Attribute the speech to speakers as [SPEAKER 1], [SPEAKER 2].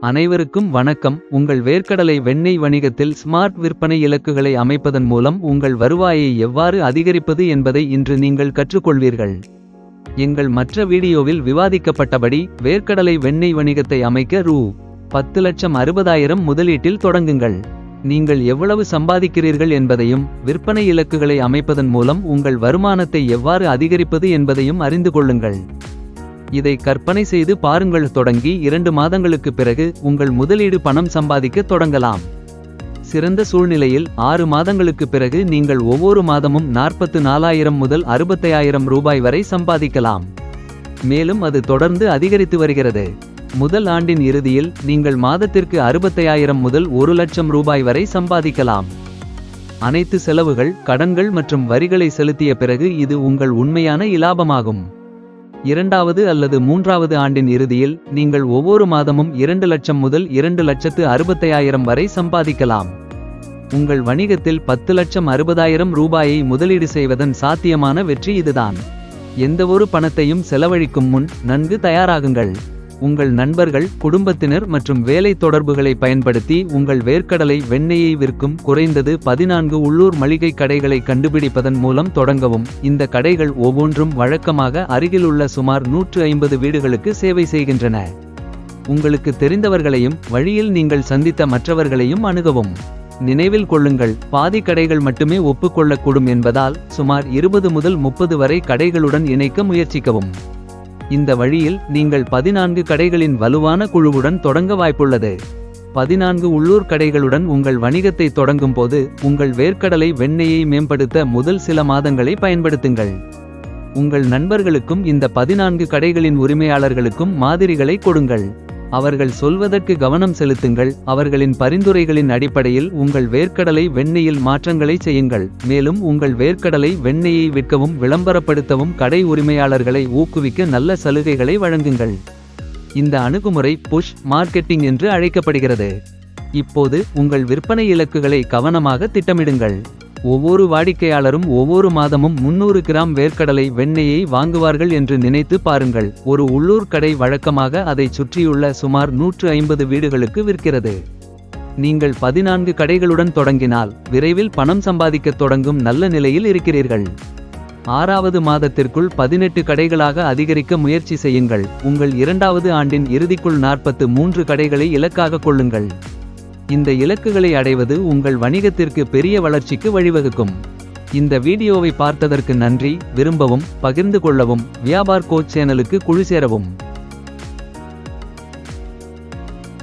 [SPEAKER 1] அனைவருக்கும் வணக்கம். உங்கள் வேர்க்கடலை வெண்ணெய் வணிகத்தில் ஸ்மார்ட் விற்பனை இலக்குகளை அமைப்பதன் மூலம் உங்கள் வருவாயை எவ்வாறு அதிகரிப்பது என்பதை இன்று நீங்கள் கற்றுக்கொள்வீர்கள். எங்கள் மற்ற வீடியோவில் விவாதிக்கப்பட்டபடி வேர்க்கடலை வெண்ணெய் வணிகத்தை அமைக்க ரூ. 10,60,000 முதலீட்டில் தொடங்குங்கள். நீங்கள் எவ்வளவு சம்பாதிக்கிறீர்கள் என்பதையும் விற்பனை இலக்குகளை அமைப்பதன் மூலம் உங்கள் வருமானத்தை எவ்வாறு அதிகரிப்பது என்பதையும் அறிந்து கொள்ளுங்கள். இதை கற்பனை செய்து பாருங்கள். தொடங்கி 2 மாதங்களுக்குப் பிறகு உங்கள் முதலீடு பணம் சம்பாதிக்க தொடங்கலாம். சிறந்த சூழ்நிலையில் 6 மாதங்களுக்குப் பிறகு நீங்கள் ஒவ்வொரு மாதமும் 44,000 முதல் 65,000 ரூபாய் வரை சம்பாதிக்கலாம். மேலும் அது தொடர்ந்து அதிகரித்து வருகிறது. முதல் ஆண்டின் இறுதியில் நீங்கள் மாதத்திற்கு 65,000 முதல் 1,00,000 ரூபாய் வரை சம்பாதிக்கலாம். அனைத்து செலவுகள், கடன்கள் மற்றும் வரிகளை செலுத்திய பிறகு இது உங்கள் உண்மையான இலாபமாகும். 2வது அல்லது 3வது ஆண்டின் இறுதியில் நீங்கள் ஒவ்வொரு மாதமும் 2,00,000 முதல் 2,65,000 வரை சம்பாதிக்கலாம். உங்கள் வணிகத்தில் 10,60,000 ரூபாயை முதலீடு செய்வதன் சாத்தியமான வெற்றி இதுதான். எந்தவொரு பணத்தையும் செலவழிக்கும் முன் நன்கு தயாராகுங்கள். உங்கள் நண்பர்கள், குடும்பத்தினர் மற்றும் வேலை தொடர்புகளை பயன்படுத்தி உங்கள் வேர்க்கடலை வெண்ணெயை விற்கும் குறைந்தது 14 உள்ளூர் மளிகை கடைகளை கண்டுபிடிப்பதன் மூலம் தொடங்கவும். இந்த கடைகள் ஒவ்வொன்றும் வழக்கமாக அருகிலுள்ள சுமார் 150 வீடுகளுக்கு சேவை செய்கின்றன. உங்களுக்கு தெரிந்தவர்களையும் வழியில் நீங்கள் சந்தித்த மற்றவர்களையும் அணுகவும். நினைவில் கொள்ளுங்கள், பாதி கடைகள் மட்டுமே ஒப்புக்கொள்ளக்கூடும் என்பதால் சுமார் 20 முதல் 30 வரை கடைகளுடன் இணைக்க முயற்சிக்கவும். இந்த வழியில் நீங்கள் 14 கடைகளின் வலுவான குழுவுடன் தொடங்க வாய்ப்புள்ளது. 14 உள்ளூர் கடைகளுடன் உங்கள் வணிகத்தை தொடங்கும் போது உங்கள் வேர்க்கடலை வெண்ணெயை மேம்படுத்த முதல் சில மாதங்களை பயன்படுத்துங்கள். உங்கள் நண்பர்களுக்கும் இந்த 14 கடைகளின் உரிமையாளர்களுக்கும் மாதிரிகளை கொடுங்கள். அவர்கள் சொல்வதற்கு கவனம் செலுத்துங்கள். அவர்களின் பரிந்துரைகளின் அடிப்படையில் உங்கள் வேர்க்கடலை வெண்ணெயில் மாற்றங்களை செய்யுங்கள். மேலும் உங்கள் வேர்க்கடலை வெண்ணெயை விற்கவும் விளம்பரப்படுத்தவும் கடை உரிமையாளர்களை ஊக்குவிக்க நல்ல சலுகைகளை வழங்குங்கள். இந்த அணுகுமுறை புஷ் மார்க்கெட்டிங் என்று அழைக்கப்படுகிறது. இப்போது உங்கள் விற்பனை இலக்குகளை கவனமாக திட்டமிடுங்கள். ஒவ்வொரு வாடிக்கையாளரும் ஒவ்வொரு மாதமும் 300 கிராம் வேர்க்கடலை வெண்ணெயை வாங்குவார்கள் என்று நினைத்து பாருங்கள். ஒரு உள்ளூர் கடை வழக்கமாக அதைச் சுற்றியுள்ள சுமார் 150 வீடுகளுக்கு விற்கிறது. நீங்கள் 14 கடைகளுடன் தொடங்கினால் விரைவில் பணம் சம்பாதிக்கத் தொடங்கும் நல்ல நிலையில் இருக்கிறீர்கள். 6வது மாதத்திற்குள் 18 கடைகளாக அதிகரிக்க முயற்சி செய்யுங்கள். உங்கள் 2வது ஆண்டின் இறுதிக்குள் 43 கடைகளை இலக்காக கொள்ளுங்கள். இந்த இலக்குகளை அடைவது உங்கள் வணிகத்திற்கு பெரிய வளர்ச்சிக்கு வழிவகுக்கும். இந்த வீடியோவை பார்த்ததற்கு நன்றி. விரும்பவும், பகிர்ந்து கொள்ளவும், வியாபார் கோச் சேனலுக்கு குழு சேரவும்.